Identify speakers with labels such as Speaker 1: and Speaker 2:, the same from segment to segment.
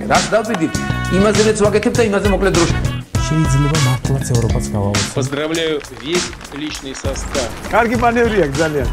Speaker 1: რაც დავიდით, იმაზეც ვაკეთებ და იმაზე მოკლედ დროში.
Speaker 2: შეიძლება მართლაც ევროპაც გავავოცოთ.
Speaker 3: Поздравляю весь личный состав.
Speaker 2: კარგი მანევრი აქვს ძალიან.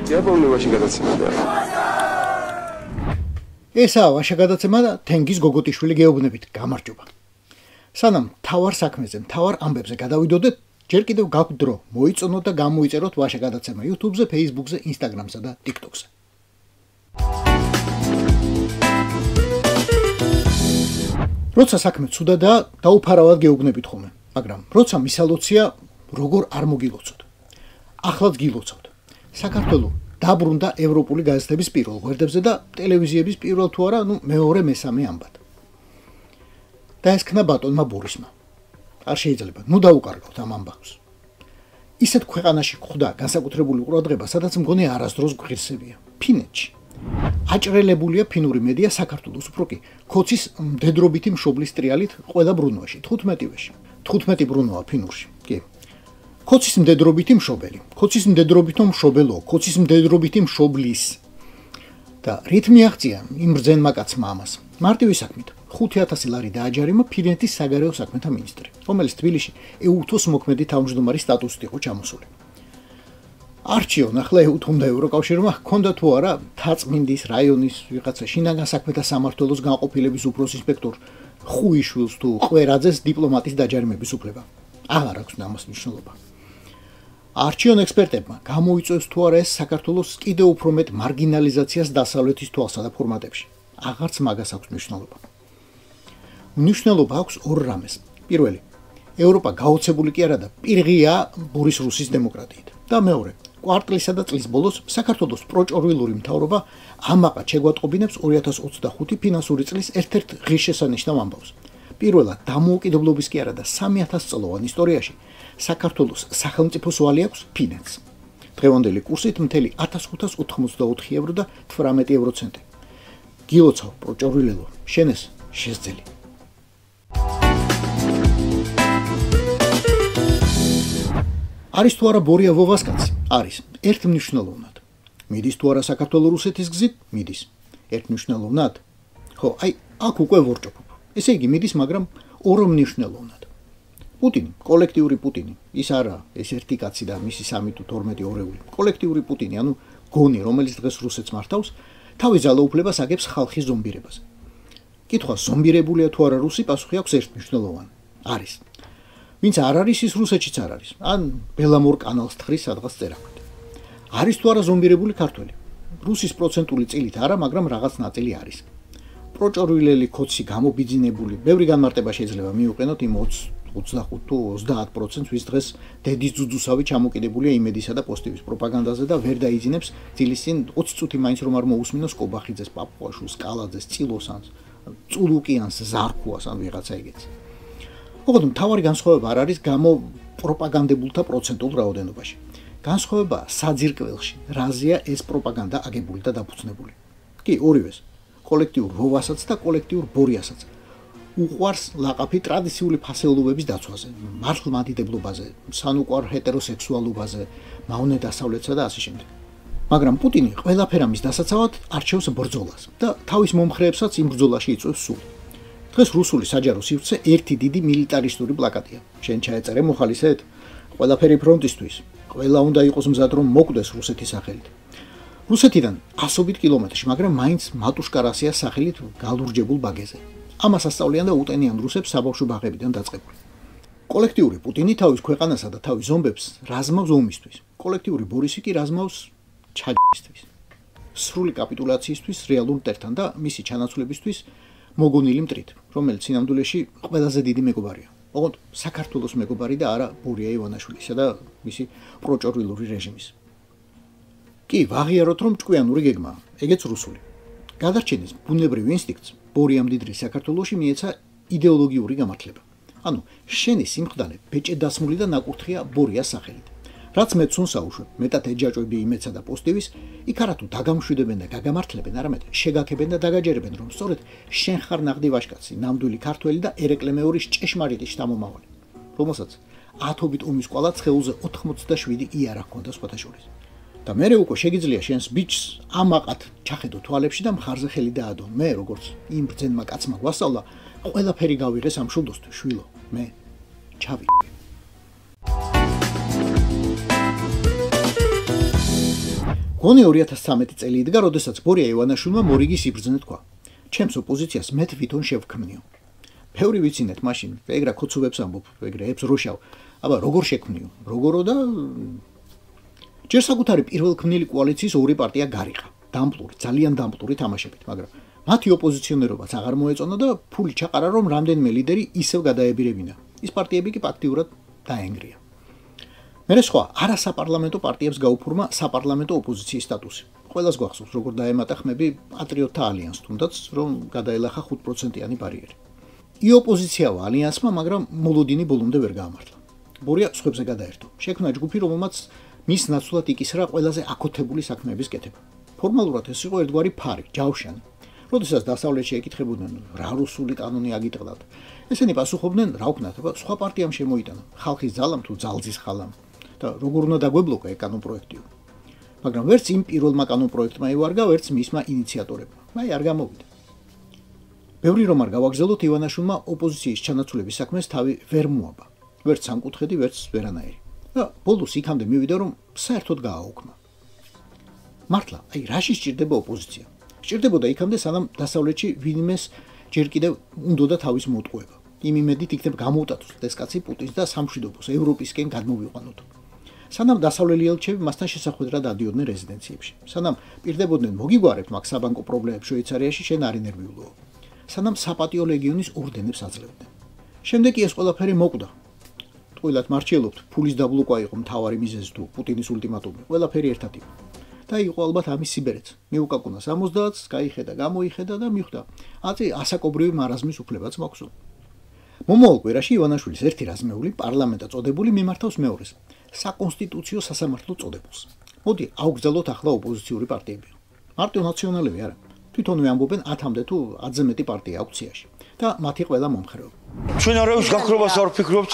Speaker 4: იაპონიაში გადაცემა.
Speaker 5: ესაა ვაშა გადაცემა და თენგიზ გოგოტიშვილი გეუბნებით. გამარჯობა. სანამ თავარ საქმეზე, თავარ ამბებზე გადავიდოდეთ, ჯერ კიდევ გაქვთ დრო, მოიწონოთ და გამოიწეროთ ვაშა გადაცემა YouTube-ზე, Facebook-ზე, Instagram-სა და TikTok-ზე. როცა საქმე ცუდადაა, დაუფარავად გეუბნებით ხოლმე, მაგრამ როცა მისალოცია, როგორ არ მოგილოცოთ. ახლაც გილოცავთ. საქართველო დაბრუნდა ევროპული გაზეთების პირველ გვერდებზე და ტელევიზიების პირველ თუ არა, მეორე მესამე ამბად. დაესქნა ბატონმა ბურისმა. არ შეიძლება, დაუკარგავთ ამ ამბავს. ისეთ ქვეყანაში გვხვდა განსაკუთრებული ყურადღება, სადაც მგონი არასდროს გვღირსებია. ფინეთში. აჭრელებულია ფინური მედია საქართველოს, უფრო კი ქოცის მდედრობითი მშობლის ტრიალით ყველა ბრუნვაში, 15-ვეში. 15 ბრუნვაა ფინურში. კი. ქოცის მდედრობითი მშობელი, ქოცის მდედრობითო მშობელო, ქოცის მდედრობითი მშობლის. და რითმი აღწია იმ ბრძენმა კაცმა ამას. მარტივი საქმით 5000 ლარი დააჯარიმა ფინეთის საგარეო საქმეთა მინისტრი, რომელიც თბილისში ეუთოს მოქმედი თავმჯდომარის სტატუსით იყო ჩამოსული. არჩიონ ახლა ეუთონდა ევროკავშირმა ჰქონდა თუ არა თაწმინდის რაიონის ვიღაცა შინაგან საქმეთა სამმართველოს განყოფილების უფროს ინსპექტორ ხუიშვილს თუ ყვერაძეს დიპლომატის დაჯარიმების უფლება. აღარ აქვს ამას მნიშვნელობა. არჩიონ ექსპერტებმა გამოიწვევს თუ არა ეს საქართველოს კიდევ უფრო მეტ მარგინალიზაციას დასავლეთის თვალსა და ფორმატებში. აღარც მაგას აქვს მნიშვნელობა. მნიშვნელობა აქვს ორ რამეს. პირველი, ევროპა გაოცებული კი არა და პირღია ბურის რუსის დემოკრატიით. და მეორე, კვარტლისა და წლის ბოლოს საქართველოს პროჭორვილური მთავრობა ამაყად შეგვატყობინებს 2025 ფინანსური წლის ერთ-ერთ ღირსშესანიშნავ ამბავს. პირველად დამოუკიდებლობის კი არა და 3000 წლოვან ისტორიაში საქართველოს სახელმწიფოს ვალი აქვს ფინეთს. დღევანდელი კურსით მთელი 1584 евро და 18 ევროცენტი. გილოცავ პროჭორვილელო, შენ ეს შესძელი. არის თუ არა ბორია ვოვასკაცი? არის. ერთმნიშვნელოვნად. მიდის თუ არა საქართველოს რუსეთის გზით? მიდის. ერთმნიშვნელოვნად? ხო, აქ უკვე ვორჭობ. ესე იგი მიდის, მაგრამ ორმნიშვნელოვნად. პუტინი, კოლექტიური პუტინი, ის არა, ეს ერთი კაცი და მისი 3 თუ 12 ორეული. კოლექტიური პუტინი, ანუ გონი, რომელიც დღეს რუსეთს მართავს, თავის ძალაუფლებას აგებს ხალხის ზომბირებაზე. კითხვა, ზომბირებულია თუ არა რუსი, პასუხი აქვს ერთმნიშვნელოვანი. არის. ვინც არ არის, ის რუსეთშიც არ არის. ან ბელამორ კანალს თხრის სადღაც წერაქვით. არის თუ არა ზომბირებული ქართველი? რუსის პროცენტული წილით არა, მაგრამ რაღაც ნაწილი არის. პროჭორვილელი ქოცი გამობიძინებული, ბევრი განმარტება შეიძლება მიუყენოთ იმ 25 თუ 30%-ს, ვის დღეს დედის ძუძუსავი ჩამოკიდებულია იმედისა და პოსტივის პროპაგანდაზე და ვერ დაიძინებს ძილის წინ 20 წუთი მაინც რომ არ მოусმინოს კობახიძეს, პაპუაშვილს, კალაძეს, წილოსანს, წულუკიანს, ზარქუას ან ვიღაცა ეგეც. ოღონდ მთავარი განსხვავება არ არის გამო პროპაგანდებულთა პროცენტულ რაოდენობაში. განსხვავება საძირკველში, რაზეა ეს პროპაგანდა აგებული და დაფუძნებული. კი, ორივეს, კოლექტიურ ვოვასაც და კოლექტიურ ბორიასაც. უყვარს ლაყაფი ტრადიციული ფასეულობების დაცვაზე, მართლმადიდებლობაზე, სანუკვარ ჰეტეროსექსუალობაზე, მავნე დასავლეთსა და ასე შემდეგ. მაგრამ პუტინი ყველაფერ ამის დასაცავად არჩევს ბრძოლას და თავის მომხრეებსაც იმ ბრძოლაში იწვევს სულ. დღეს რუსული საჯარო სივრცე ერთი დიდი მილიტარისტური პლაკატია. შენ ჩაეწერე მოხალისედ, ყველაფერი ფრონტისთვის. ყველა უნდა იყოს მზად რომ მოკვდეს რუსეთის სახელით. რუსეთიდან 100 კილომეტრში, მაგრამ მაინც მატუშკარასიას სახელით გალურჯებულ ბაგეზე. ამას ასწავლიან და უტენიან რუსებს საბავშვო ბაღებიდან დაწყებული. კოლექტიური პუტინი თავის ქვეყანასა და თავის ზომბებს რაზმავს ომისთვის. კოლექტიური ბორისი კი რაზმავს ჩაჯისთვის. სრული კაპიტულაციისთვის რეალურ მტერთან და მისი ჩანაცვლებისთვის მოგონილი მტრით, რომელიც სინამდვილეში ყველაზე დიდი მეგობარია. ოღონდ საქართველოს მეგობარი და არა ბურია ივანაშვილისა და მისი პროჭორვილური რეჟიმის. კი, ვაღიაროთ რომ ჭკვიანური გეგმაა, ეგეც რუსული. გადარჩენის ბუნებრივ ინსტინქტს ბორია მდიდრის საქართველოში მიეცა იდეოლოგიური გამართლება. ანუ შენი სიმხდალე ბეჭე დასმული და ნაკურთხია ბორიას სახელით. რაც მეც უნსაუშვებ, მეტად ეჯაჭვები იმეცა და პოსტივის, იქ არა თუ დაგამშვიდებენ და გაგამართლებენ, არამედ შეგაქებენ და დაგაჯერებენ, რომ სწორედ შენ ხარ ნაღდი ვაჟკაცი, ნამდვილი ქართველი და ერეკლე მეორის ჭეშმარიტი შთამომავალი, რომელსაც ათობით ომის კვალა ცხეულზე 87 იარა ჰქონდა სხვათა შორის. და მე უკვე შეგიძლია შენს ბიჭს ამაყად ჩახედო თვალებში და მხარზე ხელი დაადო. მე როგორც იმ ბრძენმა კაცმა გვასწავლა, ყველაფერი გავიღე სამშობლოსთვის, შვილო, მე ჩავი. გონი 2013 წელი იდგა, როდესაც ბორია ივანაშვილმა მორიგის იბრძნე თქვა. ჩემს ოპოზიციას მე თვითონ შევქმნიო. ბევრი ვიცინეთ მაშინ, ეგრა ქოცუბებს ამბობ, ეგრა ებს როშავ. აბა როგორ შექმნიო? როგორო და ჯერ საკუთარი პირველქმნილი კოალიციის ორი პარტია გარიყა. დამპლური, ძალიან დამპლური თამაშებით, მაგრამ მათი ოპოზიციონერობაც აღარ მოეწონა და ფული ჩაყარა, რომ რამდენიმე ლიდერი ისევ გადაებირებინა. ის პარტიები კი აქტიურად დაენგრია. მერე სხვა არასაპარლამენტო პარტიებს გაუფორმა საპარლამენტო ოპოზიციის სტატუსი. ყველას გვახსოვს, როგორ დაემატა ხმები პატრიოტთა ალიანსს, თუნდაც რომ გადაელახა 5%-იანი ბარიერი. იოპოზიციავა ალიანსმა, მაგრამ მოლოდინი ბოლომდე ვერ გაამართლა. ბორია სხვებზე გადაერთო. შექმნა ჯგუფი, რომელმაც მის ნაცვლად იკისრა ყველაზე აკოთებული საქმეების კეთება. ფორმალურად ეს იყო ერთგვარი ფარი, ჯავშანი. როდესაც დასავლეთში ეკითხებოდნენ, რა რუსული კანონი აგიტყდათ, ესენი პასუხობდნენ, რა ვქნათ, სხვა პარტიამ შემოიტანა, ხალხის ძალამ თუ ძალზის ხალამ და როგორ უნდა დაგვებლოკა ეგ კანონპროექტიო. მაგრამ ვერც იმ პირველმა კანონპროექტმა ივარგა, ვერც მისმა ინიციატორებმა. აი არ გამოვიდა. ბევრი რომ არ გავაგზავნოთ, ივანაშვილმა ოპოზიციის ჩანაცვლების საქმეს თავი ვერ მოაბა. ვერც სამკუთხედი, ვერც ვერანაირი. და ბოლოს იქამდე მივიდა, რომ საერთოდ გააუქმა. მართლა, აი რაში სჭირდება ოპოზიცია? სჭირდებოდა იქამდე, სანამ დასავლეთში ვინმეს ჯერ კიდევ უნდოდა თავის მოტყუება. იმ იმედით იქნებ გამოუტატოს ეს კაცი პუტინს და სამშვიდობოს ევროპისკენ გადმოვიყვანოთ. სანამ დასავლელი ელჩები მასთან შესახვედრად ადიოდნენ რეზიდენციებში. სანამ პირდებოდნენ მოგიგვარებთ მაგ საბანკო პრობლემებს შვეიცარიაში, შენ არ ინერვიულოო. სანამ საპატიო ლეგიონის ორდენებს აძლევდნენ. შემდეგ კი ეს ყველაფერი მოკვდა. ტყუილად მარჩიელობთ, ფულის დაბლოკვა იყო მთავარი მიზეზი თუ პუტინის ულტიმატუმი. ყველაფერი ერთად იყო. და იყო ალბათ ამის სიბერეც. მიუკაკუნა 70-ს, გაიხედა, გამოიხედა და მიხვდა. აწი ასაკობრივი მარაზმის უფლებაც მაქვს. მომავალ კვირაში ივანაშვილის ერთი რაზმეული პარლამენტად წოდებული მიმართავს მეორეს, საკონსტიტუციო სასამართლო წოდებულს. მოდი ავგზავნოთ ახლა ოპოზიციური პარტიები. მარტო ნაციონალები არა. თვითონვე ამბობენ 10-მდე თუ 10-ზე მეტი პარტია აქვს ციაში და მათი ყველა მომხრეობა.
Speaker 4: ჩვენ არავის გაქრობას არ ვფიქრობთ.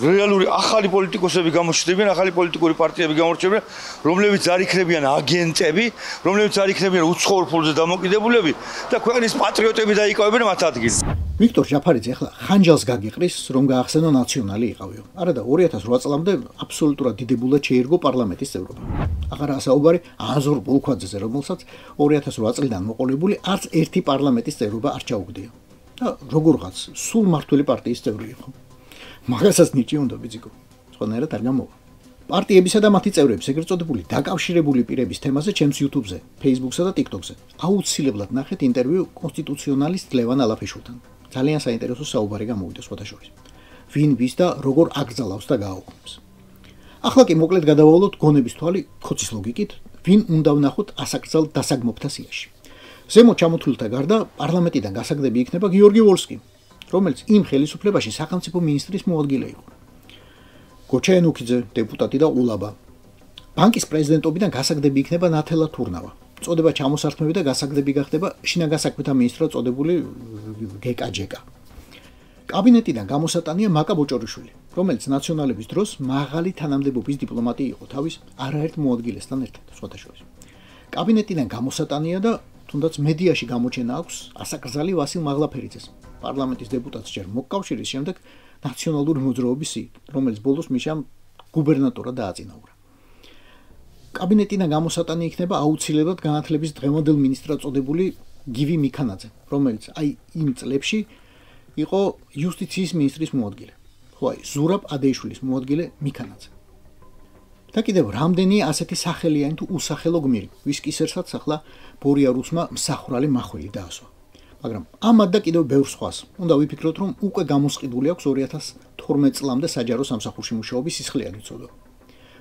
Speaker 4: რეალური ახალი პოლიტიკოსები გამოჩნდებიან, ახალი პოლიტიკური პარტიები გამორჩებიან, რომლებიც არ იქნებიან აგენტები, რომლებიც არ იქნებიან უცხოურ ფულზე დამოკიდებულები და ქვეყნის პატრიოტები დაიკავებენ მათ ადგილს. ვიქტორ ჟაფარიძე ახლა ხანჯალს გაგიყრის, რომ გაახსენო ნაციონალი იყავიო. არა და 2008 წლამდე აბსოლუტურად დიდებულად შეირგო პარლამენტის წევრობა. აღარაა საუბარი აზორ ბოლქვაძეზე, რომელსაც 2008 წლიდან მოყოლებული არც ერთი პარლამენტის წევრობა არ ჩაუგდია. და როგორღაც სულ მართველი პარტიის წევრი იყო. მაგასაც ნიჭი უნდა ბიძიკო. სხვანაირად არ გამოვა. პარტიებისა და მათი წევრების ეგრეთ წოდებული დაკავშირებული პირების თემაზე ჩემს YouTube-ზე, Facebook-სა და TikTok-ზე აუცილებლად ნახეთ ინტერვიუ კონსტიტუციონალისტ ლევან ალაფიშვილთან. ძალიან საინტერესო საუბარი გამოვიდა სხვათა შორის. ვინ ვის და როგორ აკრძალავს და გააუქმებს. ახლა კი მოკლედ გადავალოთ გონების თვალი ხოცის ლოგიკით, ვინ უნდა ვნახოთ ასაკრძალ დასაგმობთა სიაში. ზემო ჩამოთვლილთა გარდა პარლამენტიდან გასაგდები იქნება გიორგი ვოლსკი, რომელიც იმ ხელისუფლებაში სახელმწიფო მინისტრის მოადგილე იყო. გოჩა ენუქიძე, დეპუტატი და ულაბა. ბანკის პრეზიდენტობიდან გასაგდები იქნება ნათელა თურნავა. წოდება ჩამოსართმები და გასაგდები გახდება შინაგან საქმეთა მინისტრად წოდებული გეკაჯეკა. კაბინეტიდან გამოსატანია მაკა ბოჭორიშვილი, რომელიც ნაციონალების დროს მაღალი თანამდებობის დიპლომატი იყო თავის არაერთ მოადგილესთან ერთად, სხვათა შორის. კაბინეტიდან გამოსატანია და თუნდაც მედიაში გამოჩენა აქვს ასაკრძალი ვასილ მაღლაფერიძეს, პარლამენტის დეპუტატს ჯერ მოკავშირის, შემდეგ ნაციონალური მოძრაობის სიით, რომელიც ბოლოს მიშამ გუბერნატორად დააწინაურა. კაბინეტიდან გამოსატანი იქნება აუცილებლად განათლების დღევანდელ მინისტრად წოდებული გივი მიქანაძე, რომელიც აი იმ წლებში იყო იუსტიციის მინისტრის მოადგილე. ხო აი ზურაბ ადეიშვილის მოადგილე მიქანაძე. და კიდევ რამდენი ასეთი სახელიანი თუ უსახელო გმირი, ვის კისერსაც ახლა ბორია რუსმა მსახრალი მახვილი დაასვა. მაგრამ ამად და კიდევ ბევრ სხვას უნდა ვიფიქროთ, რომ უკვე გამოსყიდული აქვს 2012 წლამდე საჯარო სამსახურში მუშაობის სისხლიანი წოდო.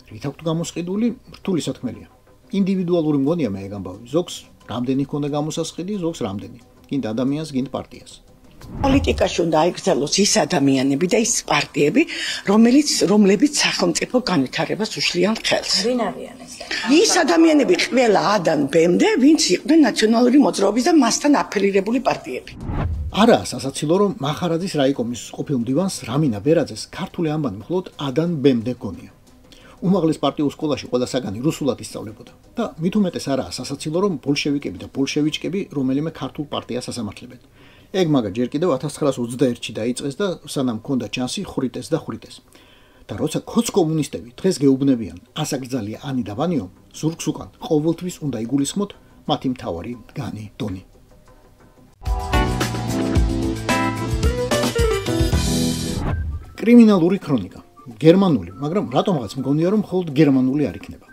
Speaker 4: რით აქვს გამოსყიდული? რთული საქმეა. ინდივიდუალური მგონია მე ეგ ამბავი. ზოგს რამდენი ჰქონდა გამოსასყიდი, ზოგს რამდენი. გინდა ადამიანს, გინდა პარტიას.
Speaker 6: პოლიტიკაში უნდა აიგზავნოს ის ადამიანები და ის პარტიები, რომლებიც სახელმწიფო განვითარებას უშლიან ხელს.
Speaker 7: ვინ არიან ეს?
Speaker 6: ის ადამიანები ყველა ადან ბემდე, ვინც იყვნენ ნაციონალური მოძრაობის და მასთან აფილირებული პარტიები.
Speaker 5: არაა სასაცილო, რომ მახარაძის რაიკომის ყოფილ მდივანს რამინა ბერაძეს ქართული ანბანი მხოლოდ ადან ბემდე გონია. უმაღლეს პარტიულ სკოლაში ყველა საგანი რუსულად ისწავლებოდა და მით უმეტეს არაა სასაცილო რომ ბოლშევიკები და ბოლშევიჩკები რომელიმე ქართულ პარტიას ასამართლებენ. ეგ მაგა ჯერ კიდევ 1921-ში დაიწყეს და სანამ ჰქონდა ჩანსი ხრიტეს და ხრიტეს. და როცა ქოც კომუნისტები დღეს გეუბნებიან ასაკრძალია ანი და ვანიო, ზურგს უკან ყოველთვის უნდა იგულისხმოთ მათი მთავარი განი დონი. კრიმინალური ქრონიკა. გერმანული, მაგრამ რატომღაც მგონია რომ მხოლოდ გერმანული არ იქნება.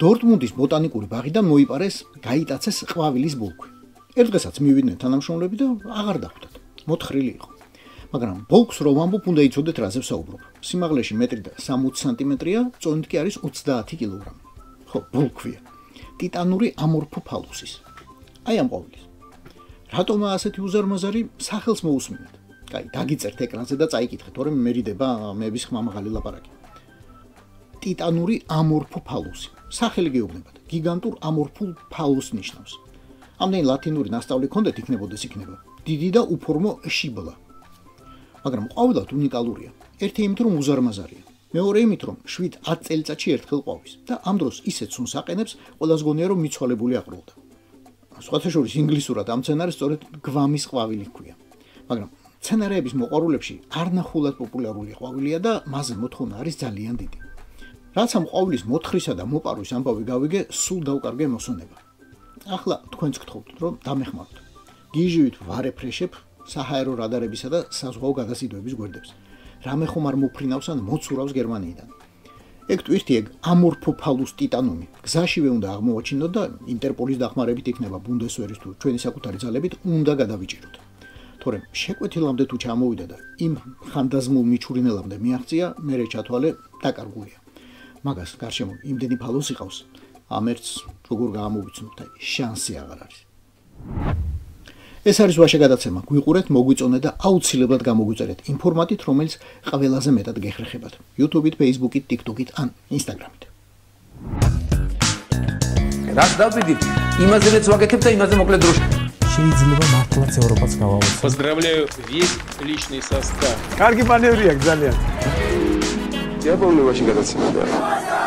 Speaker 5: დორტმუნდის ბოტანიკური ბაღიდან მოიპარეს გაიტაცეს ყვავილის ბოლქვი. ერთ დღესაც მივიდნენ თანამშრომლები და აღარ დახვდათ. მოთხრილი იყო. მაგრამ ბოლქვს რომ ამბობ უნდა იცოდეთ რაზე ვსაუბრობ. სიმაღლეში მეტრი და 60 სანტიმეტრია, წონით კი არის 30 კილოგრამი. ხო, ბოლქვია. ტიტანური ამორფო ფალუსის. აი ამ ყვავილის. რატომა ასეთი უზარმაზარი სახელს მოусმინეთ? კაი, დაგიწერთ ეკრანზე და წაიკითხეთ, თორემ მერიდება მეების ხმამაღალი ლაპარაკი. ტიტანური ამორფო ფალუსი. სახელი გეუბნებათ. გიგანტურ ამორფულ ფალუსს ნიშნავს. ამდენი ლათინური ნასწავლი ქონდეთ იქნებოდეს იქნება. დიდი და უფორმო შიბლა. მაგრამ ყვავილად უნიკალურია. ერთი იმით რომ უზარმაზარია. მეორე იმით რომ 7-10 წელიწადში ერთხელ ყვავის და ამ დროს ისეთ სუნს აყენებს, ყველას გონია რომ მიცვალებული აყროლდა. სხვათა შორის ინგლისურად ამ მცენარეს სწორედ გვამის ყვავილი ჰქვია. მაგრამ მცენარეების მოყვარულებში არნახულად პოპულარული ყვავილია და მასზე მოთხოვნა არის ძალიან დიდი. რაც ამ ყვავილის მოთხრისა და მოპარვის ამბავი გავიგე, სულ დავკარგე მოსონება. ახლა თქვენც გთხოვთ რომ დამეხმაროთ. გიჟივით ვარეფრეშებ საჰაერო რადარებისა და საზღვაო გადასიდოების გვერდებს. რამე ხომ არ მოფრინავს ან მოცურავს გერმანიიდან. ეგ ტვირთი ეგ ამორფო ფალუს ტიტანუმი. გზაშივე უნდა აღმოვაჩინოთ და ინტერპოლის დახმარებით იქნება ბუნდესვერის თუ ჩვენი საკუთარი ძალებით უნდა გადავიჭიროთ. თორემ შეკვეთილამდე თუ ჩამოვიდა და იმ ხანდაზმულ მიჩურინელამდე მიაღწია, მერე ჩათვალე დაკარგულია. მაგას გარშემო იმდენი ფალუსი ყავს. ამერც როგორ გამოვიცნობთ, აი შანსი აღარ არის. ეს არის ვაშე გადაცემა. გვიყურეთ, მოგვიწონეთ და აუცილებლად გამოგვიწერეთ იმ ფორმატით, რომელიც ყველაზე მეტად გეხერხებათ. YouTube-ით, Facebook-ით, TikTok-ით ან Instagram-ით.
Speaker 1: რაც დავიდით, იმაზეც ვაკეთებ და იმაზე მოკლედ დროში.
Speaker 2: შეიძლება მართლაც ევროპაც გავავოცოთ.
Speaker 3: Поздравляю весь личный состав.
Speaker 2: კარგი მანევრია ძალიან.
Speaker 7: Я помню, очень гадаться надо.